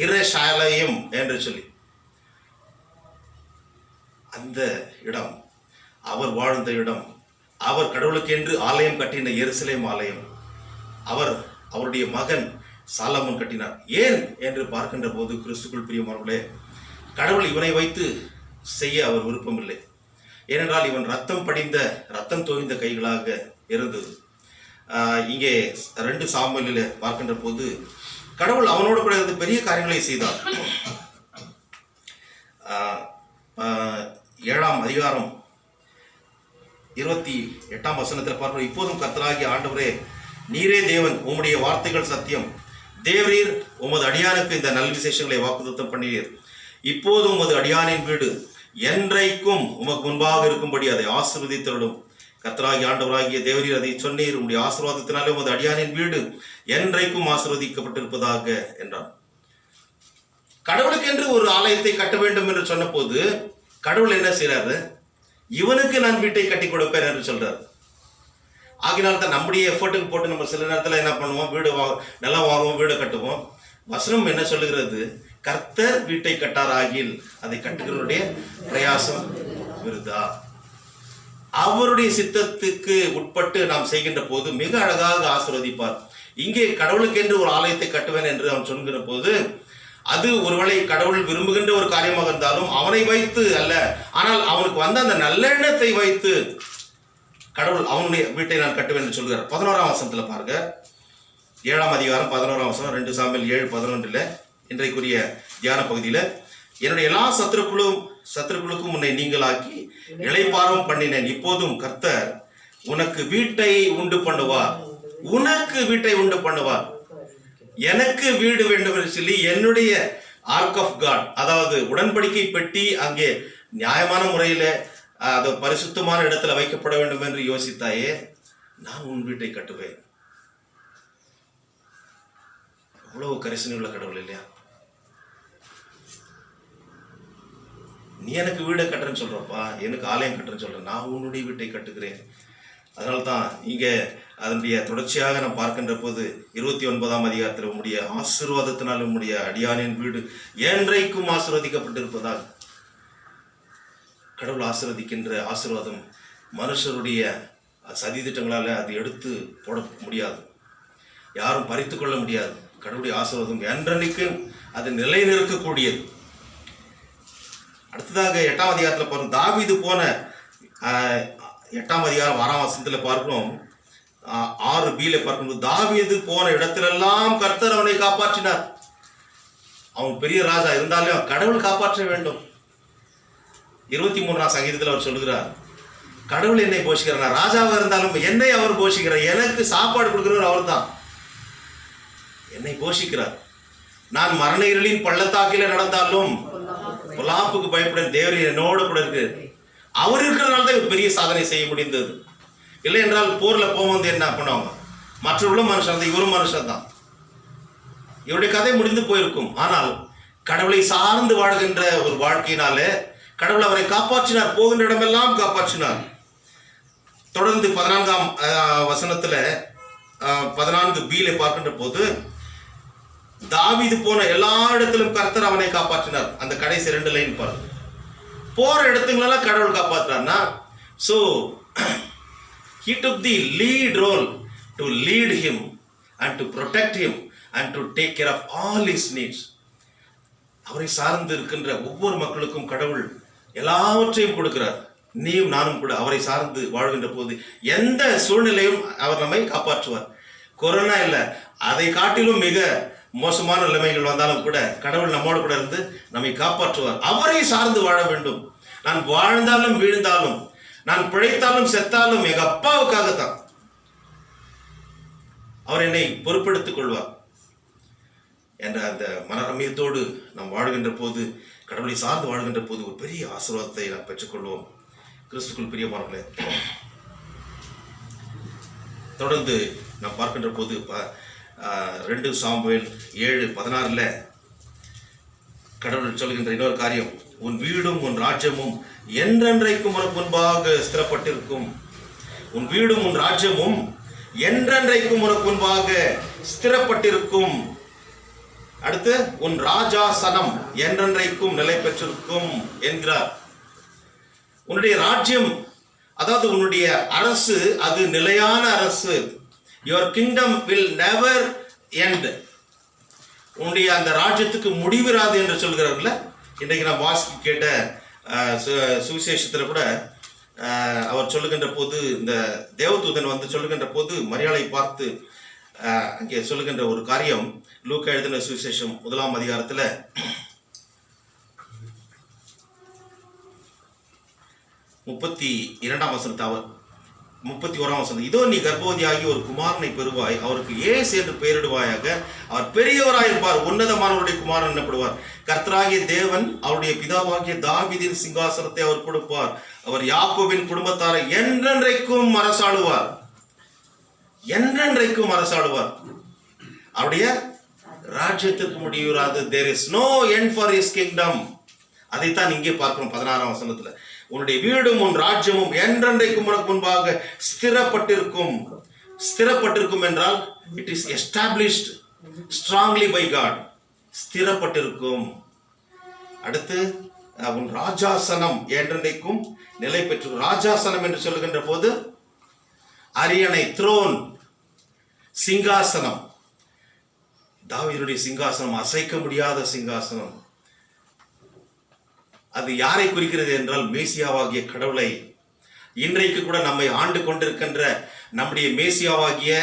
இரேஷாலயம் என்று சொல்லி அந்த இடம், அவர் வாழ்ந்த இடம், அவர் கடவுளுக்கு என்று ஆலயம் கட்டின எருசலேம் ஆலயம் அவருடைய மகன் சாலமோன் கட்டினார். ஏன் என்று பார்க்கின்ற போது கிறிஸ்துக்குள் பிரியமானவர்களே, கடவுள் இவனை வைத்து செய்ய அவர் விருப்பமில்லை. ஏனென்றால் இவன் ரத்தம் தோய்ந்த கைகளாக இருந்தது. இங்கே 2 சாமுவேலில் பார்க்கின்ற போது கடவுள் அவனோடு கூட இருந்து பெரிய காரியங்களை செய்தார். 7ஆம் அதிகாரம் 28ஆம் வசனத்தில் பார்க்கிறோம். இப்போதும் கர்த்தராகிய ஆண்டவரே, நீரே தேவன், உம்முடைய வார்த்தைகள் சத்தியம். தேவரீர் உமது அடியானுக்கு இந்த நல் விசேஷங்களை வாக்குத்தத்தம் பண்ணினீர். இப்போது உமது அடியானின் வீடு என்றைக்கும் உமக்கு முன்பாக இருக்கும்படி அதை ஆசீர்வதித்தருளும். கர்த்தராகிய ஆண்டவராகிய தேவரீர் அதை சொன்னீர். உம்முடைய ஆசீர்வாதத்தினாலே உமது அடியானின் வீடு என்றைக்கும் ஆசீர்வதிக்கப்பட்டிருப்பதாக என்றார். கடவுளுக்கு என்று ஒரு ஆலயத்தை கட்ட வேண்டும் என்று சொன்ன போது கடவுள் என்ன செய்யறாரு? இவனுக்கு நான் வீட்டை கட்டி கொடுப்பேன் என்று சொல்றாரு. ஆகினால் தான் நம்முடைய எஃபர்ட்டுக்கு போட்டு நம்ம சில நேரத்தில் என்ன பண்ணுவோம்? நிலம் வாங்குவோம், வீடு கட்டுவோம். வசனம் என்ன சொல்லுகிறது? கர்த்தர் வீட்டை கட்டார் ஆகில் அதை கட்டுகிறவருடைய பிரயாசம் விருதா. அவருடைய சித்தத்துக்கு உட்பட்டு நாம் செய்கின்ற போது மிக அழகாக ஆசீர்வதிப்பார். இங்கே கடவுளுக்கு என்று ஒரு ஆலயத்தை கட்டுவேன் என்று அவன் சொல்கிற போது அது ஒருவேளை கடவுள் விரும்புகின்ற ஒரு காரியமாக இருந்தாலும் அவனை வைத்து அல்ல, ஆனால் அவனுக்கு வந்த அந்த நல்லெண்ணத்தை வைத்து கடவுள் அவனுடைய வீட்டை நான் கட்டுவேன் என்று சொல்கிறார். 11ஆம் வசனத்துல பாருங்க, 7ஆம் அதிகாரம் 11ஆம் வசனம், 2 சாமுவேல் 7:11 இன்றைக்குரிய தியான பகுதியில், என்னுடைய எல்லா சத்துருக்களுக்கும் உன்னை நீங்களாக்கி இளைப்பாறும் பண்ணினேன். இப்போதும் கர்த்தர் உனக்கு வீட்டை உண்டு பண்ணுவார். எனக்கு வீடு வேண்டும் என்று சொல்லி என்னுடைய ஆர்க் ஆஃப் காட், அதாவது உடன்படிக்கை பெட்டி அங்கே நியாயமான முறையில அது பரிசுத்தமான இடத்துல வைக்கப்பட வேண்டும் என்று யோசித்தாயே, நான் உன் வீட்டை கட்டுவேன். அவ்வளவு கரிசனை உள்ள கடவுள் இல்லையா? நீ எனக்கு வீடை கட்டுறேன்னு சொல்றப்பா, எனக்கு ஆலயம் கட்டுறேன்னு சொல்றேன், நான் உன்னுடைய வீட்டை கட்டுகிறேன். அதனால தான் இங்கே அதனுடைய தொடர்ச்சியாக நாம் பார்க்கின்ற போது 29ஆம் அதிகாரத்தில் உம்முடைய ஆசீர்வாதத்தினால் உம்முடைய அடியானின் வீடு என்றைக்கும் ஆசீர்வதிக்கப்பட்டிருப்பதால், கடவுள் ஆசீர்வதிக்கின்ற ஆசீர்வாதம் மனுஷருடைய சதி திட்டங்களால் அது எடுத்து போட முடியாது, யாரும் பறித்து கொள்ள முடியாது. கடவுளுடைய ஆசீர்வாதம் என்றைக்கும் அது நிலைநிற்கக்கூடியது. அடுத்ததாக 8ஆம் அதிகாரத்தில் பாருங்க, தாவீது போன 8ஆம் அதிகாரம் 6ஆம் வசனத்தில் பார்க்கிறோம். 6b பார்க்கும்போது, தாவீது போன இடத்திலெல்லாம் கர்த்தர் அவனை காப்பாற்றினார். அவன் பெரிய ராஜா இருந்தாலும் கடவுள் காப்பாற்ற வேண்டும். 23ஆம் சங்கீதத்தில் அவர் சொல்லுகிறார், கடவுள் என்னை போஷிக்கிறார். ராஜாவாக இருந்தாலும் என்னை அவர் போஷிக்கிறார். எனக்கு சாப்பாடு கொடுக்கிறவர் அவர் தான், என்னை போஷிக்கிறார். நான் மரண இருளின் பள்ளத்தாக்கில நடந்தாலும் பொல்லாப்புக்கு பயப்பட தேவரீர் என்னோடு கூட இருக்கு. அவர் இருக்கிறதுனால தான் பெரிய சாதனை செய்ய முடிந்தது. இல்லை என்றால் போர்ல போகும்போது என்ன பண்ணுவாங்க? மற்றவர்களும் மனுஷன் தான், இவரும் மனுஷன் தான். இவருடைய கதை முடிந்து போயிருக்கும். ஆனால் கடவுளை சார்ந்து வாழ்கின்ற ஒரு வாழ்க்கையினாலே கடவுள் அவரை காப்பாற்றினார், போகின்ற இடமெல்லாம் காப்பாற்றினார். தொடர்ந்து 14ஆம் வசனத்துல 14b பார்க்கின்ற போது, தாவீது போன எல்லா இடத்திலும் கர்த்தர் அவனை காப்பாற்றினார். அந்த கடைசி 2 லைன் பாருங்க. போற இடத்துங்களெல்லாம் கடவுள் காப்பாற்றினார்னா, so he took the lead role to lead him and to protect him and to take care of all his needs. அவரை சார்ந்து இருக்கின்ற ஒவ்வொரு மக்களுக்கும் கடவுள் எல்லாவற்றையும் கொடுக்கிறார். நீயும் நானும் கூட அவரை சார்ந்து வாழ்கின்ற போது எந்த சூழ்நிலையும் அவர் நம்மை காப்பாற்றுவார். கொரோனா இல்லை, அதை காட்டிலும் மிக மோசமான நிலைமைகள் வந்தாலும் கூட கடவுள் நம்மோடு கூட இருந்து நம்மை காப்பாற்றுவார். அவரை சார்ந்து வாழ வேண்டும். நான் வாழ்ந்தாலும் வீழ்ந்தாலும், நான் பிழைத்தாலும் செத்தாலும் எங்க அப்பாவுக்காகத்தான். அவர் என்னை பொறுப்பெடுத்துக் கொள்வார் என்ற அந்த மனரமியத்தோடு நாம் வாழ்கின்ற போது கடவுளை சார்ந்து வாழ்கின்ற போது ஒரு பெரிய ஆசீர்வாதத்தை நாம் பெற்றுக்கொள்வோம். கிறிஸ்துக்குள் பிரியமானவர்களே, தொடர்ந்து நாம் பார்க்கின்ற போது 2 சாமுவேல் 7:16 கடவுள் சொல்கின்ற இன்னொரு காரியம், உன் வீடும் உன் ராஜ்யமும் என்றென்றைக்கும் உனக்கு முன்பாக ஸ்திரப்பட்டிருக்கும். உன் வீடும் உன் ராஜ்யமும் என்றென்றைக்கும் உனக்கு முன்பாக ஸ்திரப்பட்டிருக்கும். அடுத்து, உன் ராஜாசனம் என்றென்றைக்கும் நிலை பெற்றிருக்கும் என்கிறார். உன்னுடைய ராஜ்யம், அதாவது உன்னுடைய அரசு, அது நிலையான அரசு. Your kingdom will never end. உன்னுடைய அந்த ராஜ்யத்துக்கு முடிவிராது என்று சொல்கிறார்கள. இன்றைக்கு நான் வாசிக்க கேட்ட சுவிசேஷத்தில் கூட அவர் சொல்லுகின்ற போது, இந்த தேவதூதன் வந்து சொல்லுகின்ற போது மரியாதை பார்த்து அங்கே சொல்லுகின்ற ஒரு காரியம், லூக்கா எழுதின சுவிசேஷம் 1ஆம் அதிகாரத்தில் 32ஆம் வசனத்தை, அவர் 31ஆம் வசனம், இதோ நீ கர்ப்பவதியாகி ஒரு குமாரனை பெறுவாய், அவருக்கு இயேசு என்று பெயரிடுவாயாக. அவர் பெரியவராயிருப்பார், உன்னதமானவருடைய குமாரன் எனப்படுவார். கர்த்தராகிய தேவன் அவருடைய பிதாவாகிய தாவீதின் சிங்காசனத்தை அவர் கொடுப்பார். அவர் யாக்கோபின் குடும்பத்தாரை என்றென்றைக்கும் அரசாளுவார். என்றென்றைக்கும் அரசாளுவார். அவருடைய ராஜ்யத்திற்கு முடிவுறாது. there is no end for his kingdom. அதைத்தான் இங்கே பார்க்கிறோம் 16ஆம் வசனத்துல. உன்னுடைய வீடும் உன் ராஜ்யமும் என்றென்றைக்கும் உனக்கு முன்பாக ஸ்திரப்பட்டிருக்கும். ஸ்திரப்பட்டிருக்கும் என்றால் it is established strongly by God. ஸ்திரப்பட்டிருக்கும். அடுத்து, உன் ராஜாசனம் என்றென்றைக்கும் நிலை பெற்று. ராஜாசனம் என்று சொல்லுகின்ற போது அரியணை, த்ரோன், சிங்காசனம். தாவீதுடைய சிங்காசனம் அசைக்க முடியாத சிங்காசனம். அது யாரை குறிக்கிறது என்றால் மேசியாவாகிய கடவுளை. இன்றைக்கு கூட நம்மை ஆண்டு கொண்டிருக்கின்ற நம்முடைய மேசியாவாகிய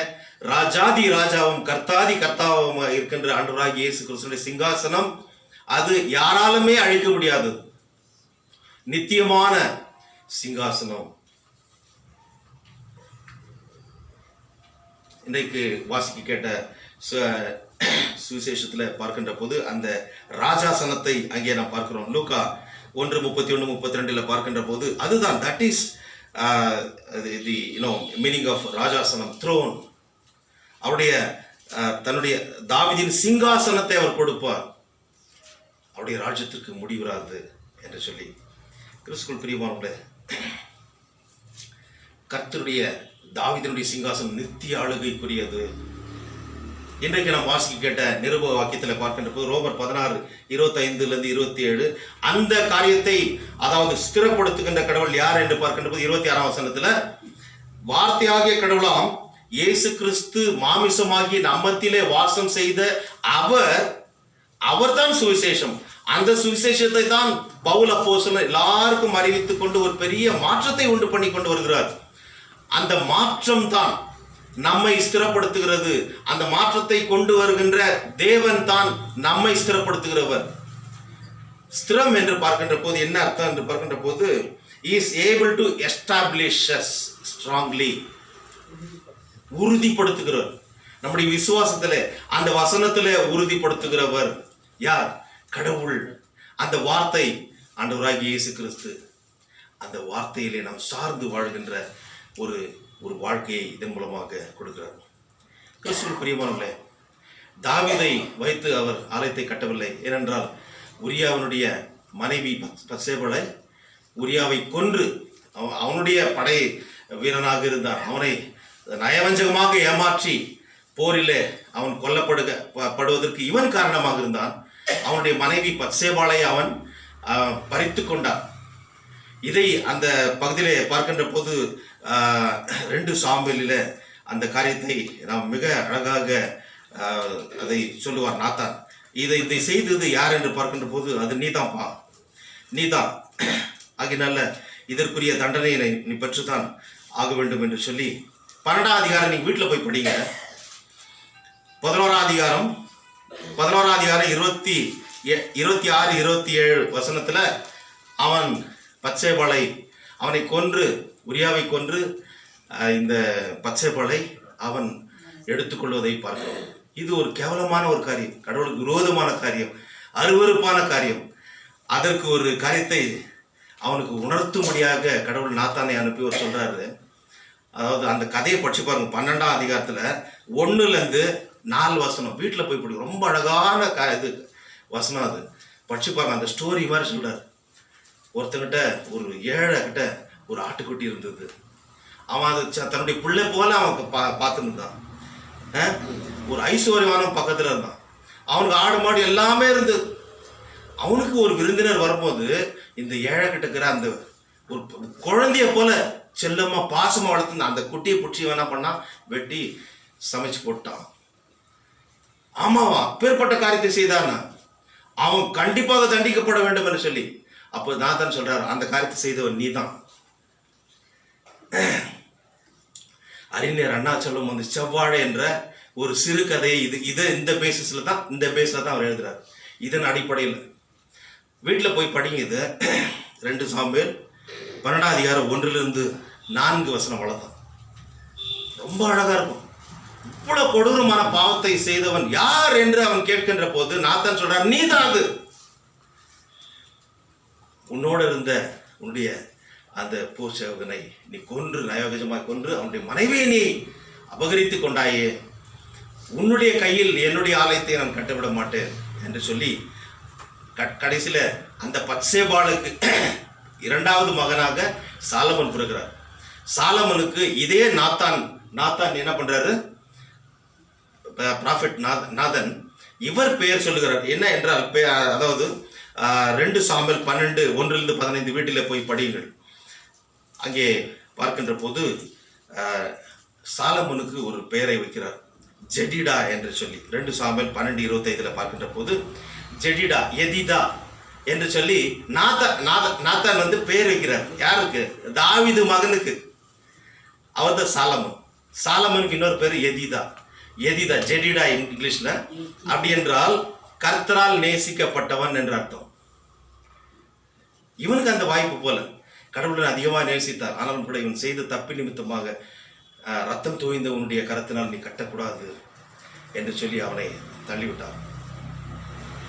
ராஜாதி ராஜாவும் கர்த்தாதி கர்த்தாவும் இருக்கின்ற ஆண்டவராகிய இயேசு கிறிஸ்துவின் சிங்காசனம், அது யாராலுமே அழிக்க முடியாது. நித்தியமான சிங்காசனம். இன்றைக்கு வாசிக்க கேட்ட சுவிசேஷத்தில் பார்க்கின்ற போது அந்த ராஜாசனத்தை அங்கே நாம் பார்க்கிறோம். லூக்கா 1:31-32 பார்க்கின்ற போது அதுதான், that is the meaning of ராஜாசனம், த்ரோன். அவருடைய தன்னுடைய தாவீதின் சிங்காசனத்தை அவர் கொடுப்பார். அவருடைய ராஜ்யத்திற்கு முடிவுறாது என்று சொல்லி. கிறிஸ்துவுக்குள் பிரியமானவர்களே, கர்த்தருடைய தாவீதினுடைய சிங்காசனம் நித்திய ஆளுகைக்குரியது. இன்றைக்கு நாம் வாசிக்க கேட்ட நிருப வாக்கியத்தில் பார்க்கின்ற போது ரோமர் 16:25-27 அந்த காரியத்தை, அதாவது ஸ்திரப்படுத்துகின்ற கடவுள் யார் என்று பார்க்கின்ற போது 26ஆம் வசனத்தில், வார்த்தையாகிய கடவுளாம் இயேசு கிறிஸ்து மாமிசமாகி நம்மத்திலே வாசம் செய்த அவர்தான் சுவிசேஷம். அந்த சுவிசேஷத்தை தான் பவுல் அப்போஸ்தலன் எல்லாருக்கும் அறிவித்துக் கொண்டு ஒரு பெரிய மாற்றத்தை உண்டு பண்ணி கொண்டு வருகிறார். அந்த மாற்றம் தான் நம்மை ஸ்திரப்படுத்துகிறது. அந்த மாற்றத்தை கொண்டு வருகின்ற தேவன் தான் நம்மை ஸ்திரப்படுத்துகிறவர். ஸ்திரம் என்று பார்க்கின்ற போது என்ன அர்த்தம் என்று பார்க்கின்ற போது, is able to establish us strongly. உறுதிப்படுத்துகிறவர். நம்முடைய விசுவாசத்திலே, அந்த வசனத்திலே உறுதிப்படுத்துகிறவர் யார்? கடவுள். அந்த வார்த்தை ஆண்டவராகிய இயேசு கிறிஸ்து. அந்த வார்த்தையிலே நாம் சார்ந்து வாழ்கின்ற ஒரு வாழ்க்கையை இதன் மூலமாக கொடுக்கிறார். கிறிஸ்துவுக்குள் பிரியமானவர்களே, தாவீதை வைத்து அவர் ஆலயத்தை கட்டவில்லை. ஏனென்றால் உரியாவினுடைய மனைவி பத்சேபாளை உரியாவை கொன்று, அவனுடைய படை வீரனாக இருந்தான். அவனை நயவஞ்சகமாக ஏமாற்றி போரிலே அவன் கொல்லப்படுவதற்கு இவன் காரணமாக இருந்தான். அவனுடைய மனைவி பத்சேபாளை அவன் பறித்து கொண்டான். இதை அந்த பகுதியிலே பார்க்கின்ற போது 2 சாமுவேலில் அந்த காரியத்தை நாம் மிக அழகாக அதை சொல்லுவார் நாத்தான். இதை செய்தது யார் என்று பார்க்கின்ற போது அது நீதான்ப்பா, நீதான். ஆகினால இதற்குரிய தண்டனையை நீ பெற்றுத்தான் ஆக வேண்டும் என்று சொல்லி 12ஆம் அதிகாரம் நீங்கள் வீட்டில் போய் படிங்க. 11ஆம் அதிகாரம் 26-27 வசனத்தில் அவன் பத்சேபாளை அவனை கொன்று, உரியாவை கொன்று இந்த பத்சேபாளை அவன் எடுத்துக்கொள்வதை பார்க்கிறோம். இது ஒரு கேவலமான ஒரு காரியம், கடவுளுக்கு விரோதமான காரியம், அருவருப்பான காரியம். அதற்கு ஒரு காரியத்தை அவனுக்கு உணர்த்தும்படியாக கடவுள் நாத்தானை அனுப்பி ஒரு சொல்றாரு. அதாவது அந்த கதையை படிச்சு பாருங்க, 12ஆம் அதிகாரத்துல 1-4 வசனம். வீட்டில் போய் படிக்கும், ரொம்ப அழகான இது வசனம். அது படிச்சு பாருங்க, அந்த ஸ்டோரி மாதிரி சொல்றாரு. ஒருத்தங்கிட்ட ஒரு ஏழை கிட்ட ஒரு ஆட்டுக்குட்டி இருந்தது. அவன் அது தன்னுடைய பிள்ளை போல அவன் பார்த்துன்னு இருந்தான். ஒரு ஐஸ்வர்யவானம் பக்கத்துல இருந்தான். அவனுக்கு ஆடு மாடு எல்லாமே இருந்தது. அவனுக்கு ஒரு விருந்தினர் வரும்போது இந்த ஏழை கிட்ட இருக்கிற அந்த ஒரு குழந்தைய போல செல்லமா பாசமா வளர்த்து அந்த குட்டியை பிடிச்சி என்ன பண்ணா, வெட்டி சமைச்சு போட்டான். ஆமாவா, பேர்பட்ட காரியத்தை செய்தானா, அவன் கண்டிப்பாக தண்டிக்கப்பட வேண்டும் என்று சொல்லி. அப்போ நாத்தான் சொல்றாரு, அந்த காரியத்தை செய்தவன் நீதான். அறிஞர் அருணாச்சலம் வந்து செவ்வாழை என்ற ஒரு சிறு கதையை இந்த பேசிஸ்ல தான் அவர் எழுதுறாரு. இதன் அடிப்படையில் வீட்டில் போய் படிங்க. இது 2 சாமுவேல் 12ஆம் அதிகாரம் 1-4 வசனம் அவ்வளவுதான். ரொம்ப அழகா இருக்கும். இவ்வளவு கொடூரமான பாவத்தை செய்தவன் யார் என்று அவன் கேட்கின்ற போது நாத்தான் சொல்றார், நீ தான் அது. உன்னோடு இருந்த உன்னுடைய அந்த போர்ச்சேவகனை நீ கொன்று, நயோகஜமாய் கொன்று, அவனுடைய மனைவியை நீ அபகரித்து கொண்டாயே. உன்னுடைய கையில் என்னுடைய ஆலயத்தை நான் கட்டவிட மாட்டேன் என்று சொல்லி கடைசியில அந்த பத்சேபாளுக்கு 2வது மகனாக சாலமன் பிறகுறார். சாலமனுக்கு இதே நாத்தான் என்ன பண்றாரு, ப்ராஃபெட் நாதன், இவர் பெயர் சொல்லுகிறார். என்ன என்றால், அதாவது 2 சாமுவேல் 12:1-15 வீட்டில் போய் படியுங்கள். அங்கே பார்க்கின்ற போது சாலமனுக்கு ஒரு பெயரை வைக்கிறார், ஜெடிடா என்று சொல்லி. 2 சாமுவேல் 12:25 பார்க்கின்ற போது ஜெடிடா, எதிதா என்று சொல்லி நாத்தான் வந்து பெயர் வைக்கிறார். யாருக்கு? தாவீது மகனுக்கு. அவர் தான் சாலமன். சாலமனுக்கு இன்னொரு பேர் எதிதா, ஜெடிடா இங்கிலீஷ்ல. அப்படி என்றால் கர்த்தரால் நேசிக்கப்பட்டவன் என்று அர்த்தம். இவனுக்கு அந்த வாய்ப்பு போல கடவுளை அதிகமாக நேசித்தார். ஆனாலும் கூட இவன் செய்த தப்பு நிமித்தமாக ரத்தம் தோய்ந்த உன்னுடைய கரத்தினால் நீ கட்டக்கூடாது என்று சொல்லி அவனை தள்ளிவிட்டார்.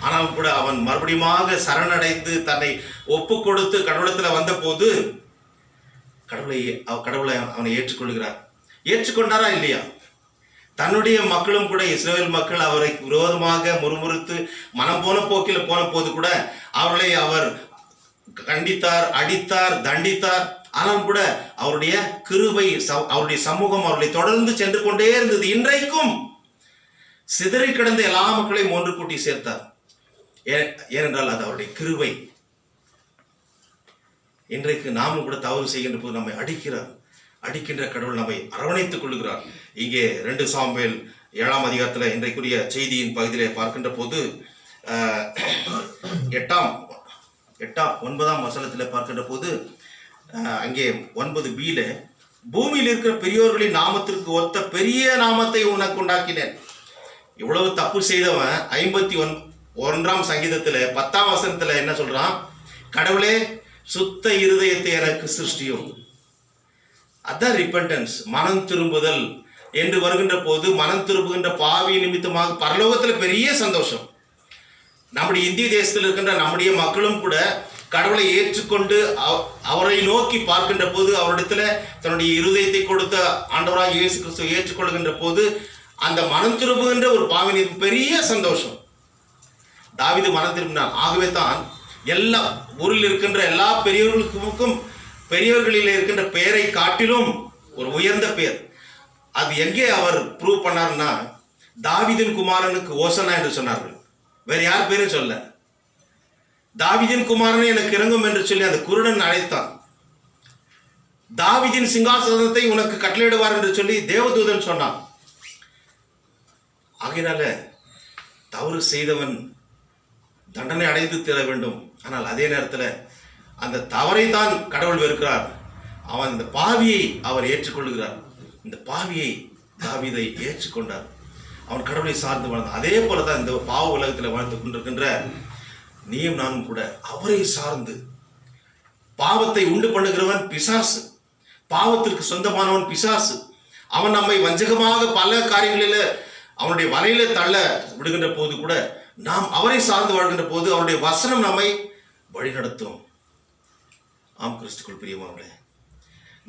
ஆனாலும் கூட அவன் மறுபடியும் சரணடைந்து தன்னை ஒப்பு கொடுத்து கடவுளத்தில் வந்த போது கடவுளை அவனை ஏற்றுக்கொண்டாரா இல்லையா? தன்னுடைய மக்களும் கூட, இஸ்ரவேல் மக்கள் அவரை விரோதமாக முறுமுறுத்து மனம் போன போக்கில் போன போது கூட அவர்களை அவர் கண்டித்தார், அடித்தார், தண்டித்தார். ஆனாலும் கூட அவருடைய கிருபை, அவருடைய சமூகம் அவர்களை தொடர்ந்து சென்று கொண்டே இருந்தது. இன்றைக்கும் சிதறி கிடந்த எல்லா மக்களையும் ஒன்று கூட்டி சேர்த்தார். ஏனென்றால் அது அவருடைய கிருபை. இன்றைக்கு நாமும் கூட தவறு செய்கின்ற போது நம்மை அடிக்கின்ற கடவுள் நம்மை அரவணைத்துக் கொள்கிறார். இங்கே 2 சாமுவேல் 7ஆம் அதிகாரத்தில் இன்றைக்குரிய செய்தியின் பகுதியிலே பார்க்கின்ற போது 9ஆம் வசனத்தில் பார்க்கின்ற போது அங்கே 9b பூமியில் இருக்கிற பெரியோர்களின் நாமத்திற்கு ஒத்த பெரிய நாமத்தை உனக்கு உண்டாக்கினேன். இவ்வளவு தப்பு செய்தவன் 51ஆம் சங்கீதத்தில் 10ஆம் வசனத்தில் என்ன சொல்றான்? கடவுளே, சுத்த இருதயத்தை எனக்கு சிருஷ்டியும். அதான் ரிப்பெண்டன்ஸ், மனம் திரும்புதல் என்று வருகின்ற போது மனம் திரும்புகின்ற பாவி நிமித்தமாக பரலோகத்தில் பெரிய சந்தோஷம். நம்முடைய இந்திய தேசத்தில் இருக்கின்ற நம்முடைய மக்களும் கூட கடவுளை ஏற்றுக்கொண்டு அவரை நோக்கி பார்க்கின்ற போது, அவரிடத்துல தன்னுடைய இருதயத்தை கொடுத்த ஆண்டவராக இயேசு கிறிஸ்துவை ஏற்றுக்கொள்கின்ற போது அந்த மனம் திரும்புகின்ற ஒரு பாவினின் பெரிய சந்தோஷம். தாவீது மனம் திரும்பினான். ஆகவே தான் எல்லா ஊரில் இருக்கின்ற எல்லா பெரியவர்களுக்கும் பெரியவர்களில் இருக்கின்ற பெயரை காட்டிலும் ஒரு உயர்ந்த பெயர். அது எங்கே அவர் ப்ரூவ் பண்ணார்னா, தாவீதின் குமாரனுக்கு ஓசனா என்று சொன்னார்கள். வேற யார் பேரும் சொல்ல. தாவீதின் குமாரனை எனக்கு இறங்கும் என்று சொல்லி அந்த குருடன் அழைத்தான். தாவீதின் சிங்காசனத்தை உனக்கு கட்டளையிடுவார் என்று சொல்லி தேவதூதன் சொன்னான். ஆகையினால தவறு செய்தவன் தண்டனை அடைந்து தீர வேண்டும். ஆனால் அதே நேரத்தில் அந்த தவறை தான் கடவுள் வெறுக்கிறார். அவன் இந்த பாவியை அவர் ஏற்றுக்கொள்கிறார். இந்த பாவியை தாவீதை ஏற்றுக்கொண்டார். அவன் கடவுளை சார்ந்து வாழ்ந்தான். அதே போல தான் இந்த பாவ உலகத்தில் வாழ்ந்து கொண்டிருக்கின்ற நீயும் நானும் கூட அவரை சார்ந்து. பாவத்தை உண்டு பண்ணுகிறவன் பிசாசு, பாவத்திற்கு சொந்தமானவன் பிசாசு. அவன் நம்மை வஞ்சகமாக பல காரியங்களில் அவனுடைய வலையில தள்ள விடுகின்ற போது கூட நாம் அவரை சார்ந்து வாழ்கின்ற போது அவருடைய வசனம் நம்மை வழிநடத்தும். ஆம் கிறிஸ்துக்குள் பிரியமானவர்களே,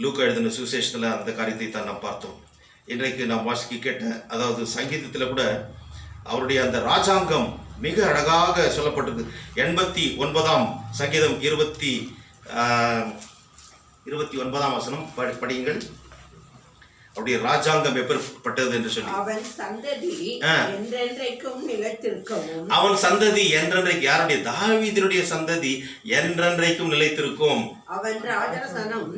லூக்கா எழுதின சுவிசேஷத்தில் அந்த காரியத்தை தான் நாம் பார்த்தோம். இன்றைக்கு நாம் வாசிக்க கேட்ட, அதாவது சங்கீதத்தில் கூட அவருடைய அந்த ராஜாங்கம் மிக அழகாக சொல்லப்பட்டது. 89ஆம் சங்கீதம் 29ஆம் வசனம் படியுங்கள். அவருடைய ராஜாங்கம் எப்பேற்பட்டது என்று சொல்லி. அவன் சந்ததி என்றென்றைக்கும் நிலைத்திருக்கவும். அவன் சந்ததி என்றென்றைக்கு, யாருடைய? தாவீதினுடைய சந்ததி என்றென்றைக்கும் நிலைத்திருக்கும். அவன் ராஜாசனம்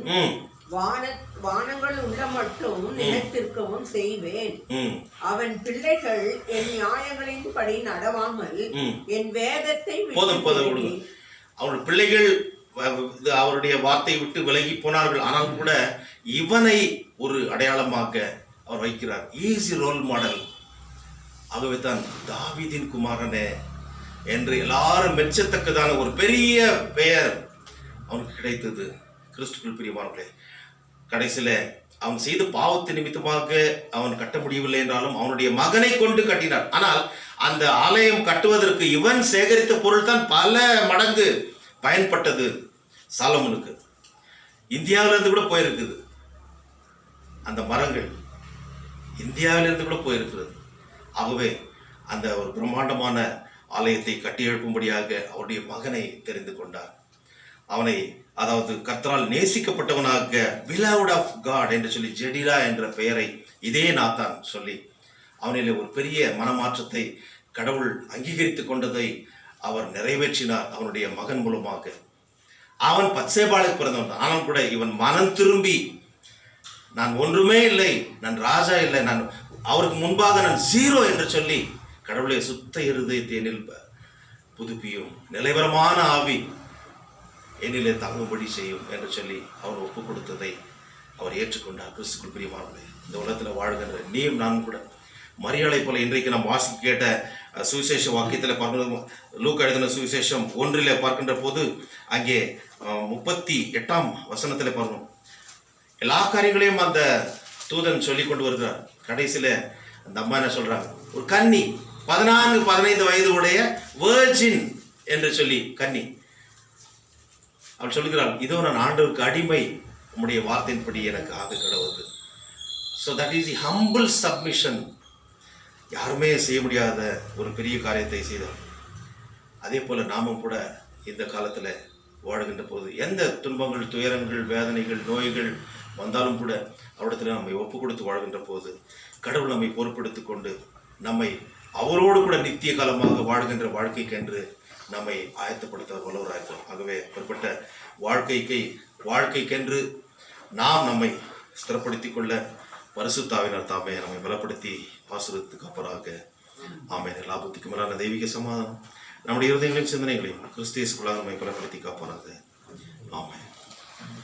வானங்கள் உள்ள மட்டும் நிலைத்திருக்கவும் செய்வேன். அவன் பிள்ளைகள் என் நியாயங்களின்படி நடவாமல் என் வேதத்தை போதும் அவருடைய பிள்ளைகள் அவருடைய வார்த்தை விட்டு விலகி போனார்கள். ஆனால் கூட இவனை ஒரு அடையாளமாக அவர் வைக்கிறார். Easy role model. ஆகவே தான் தாவீதின் குமாரனே என்று எல்லாரும் மெச்சத்தக்கதான ஒரு பெரிய பெயர் அவனுக்கு கிடைத்தது. கிறிஸ்துக்குள் பிரியமானவர்களே, கடைசியில் அவன் செய்த பாவத்து நிமித்தமாக அவன் கட்ட முடியவில்லை என்றாலும் அவனுடைய மகனை கொண்டு கட்டினார். ஆனால் அந்த ஆலயம் கட்டுவதற்கு இவன் சேகரித்த பொருள் தான் பல மடங்கு பயன்பட்டது. சாலமோனுக்கு இந்தியாவிலிருந்து கூட போயிருக்குது. அந்த மரங்கள் இந்தியாவிலிருந்து கூட போயிருக்கிறது. ஆகவே அந்த ஒரு பிரம்மாண்டமான ஆலயத்தை கட்டி எழுப்பும்படியாக அவருடைய மகனை தெரிந்து கொண்டார். அவனை, அதாவது கர்த்தரால் நேசிக்கப்பட்டவனாக, beloved of God என்று சொல்லி ஜெடிலா என்ற பெயரை இதே நாத்தான் சொல்லி அவனிலே ஒரு பெரிய மனமாற்றத்தை கடவுள் அங்கீகரித்து கொண்டதை அவர் நிறைவேற்றினார் அவனுடைய மகன் மூலமாக. அவன் பத்சேபாளுக்கு பிறந்தவன். ஆனால் கூட இவன் மனம் திரும்பி, நான் ஒன்றுமே இல்லை, நான் ராஜா இல்லை, நான் அவருக்கு முன்பாக நான் ஜீரோ என்று சொல்லி கடவுளை சுத்த இருதயத்தேனில் புதுப்பியும் நிலைவரமான ஆவி என்னிலே தங்கும்படி செய்யும் என்று சொல்லி அவர் ஒப்பு கொடுத்ததை அவர் ஏற்றுக்கொண்டார். கிறிஸ்துக்குள் பிரியமானவர்களே, இந்த உலகத்தில் வாழ்கின்ற நீயும் நான் கூட மரியாதை போல இன்றைக்கு நாம் வாசிக்க கேட்ட சுவிசேஷ வாக்கியத்தில் பார்க்கணும். லூக்கா எழுதின சுவிசேஷம் 1 பார்க்கின்ற போது அங்கே 38ஆம் வசனத்தில் பார்க்கணும். எல்லா காரியங்களையும் அந்த தூதன் சொல்லி கொண்டு வருகிறார். கடைசியில் அந்த அம்மா என்ன சொல்றாங்க? ஒரு கன்னி, 14-15 வயது உடைய வேர்ஜின் என்று சொல்லி கன்னி. அவள் சொல்கிறாள், இதோ நான் ஆண்டவருக்கு அடிமை, உம்முடைய வார்த்தையின்படி எனக்கு ஆக கடவுது. So that is the humble submission. யாருமே செய்ய முடியாத ஒரு பெரிய காரியத்தை செய்தார். அதே போல நாமும் கூட இந்த காலத்தில் வாழ்கின்ற போது எந்த துன்பங்கள், துயரங்கள், வேதனைகள், நோய்கள் வந்தாலும் கூட அவரிடத்தில் நம்மை ஒப்பு கொடுத்து வாழ்கின்ற போது கடவுள் நம்மை பொறுப்படுத்தி கொண்டு நம்மை அவரோடு கூட நித்திய காலமாக வாழ்கின்ற வாழ்க்கைக்கென்று நம்மை ஆயத்தப்படுத்த வல்லவராயிருக்கிறோம். ஆகவே குறிப்பிட்ட வாழ்க்கைக்கென்று நாம் நம்மை ஸ்திரப்படுத்திக் கொள்ள பரிசுத்தாவினர் தாமே நம்மை பலப்படுத்தி ஆசீர்வதித்து காப்பராக. ஆமென். எல்லா புத்திக்கும் மேலான தெய்வீக சமாதானம் நம்முடைய இருதயங்களின் சிந்தனைகளையும் கிறிஸ்து இயேசுவுக்குள்ளாக நம்மை பலப்படுத்தி காப்பராக. ஆமென்.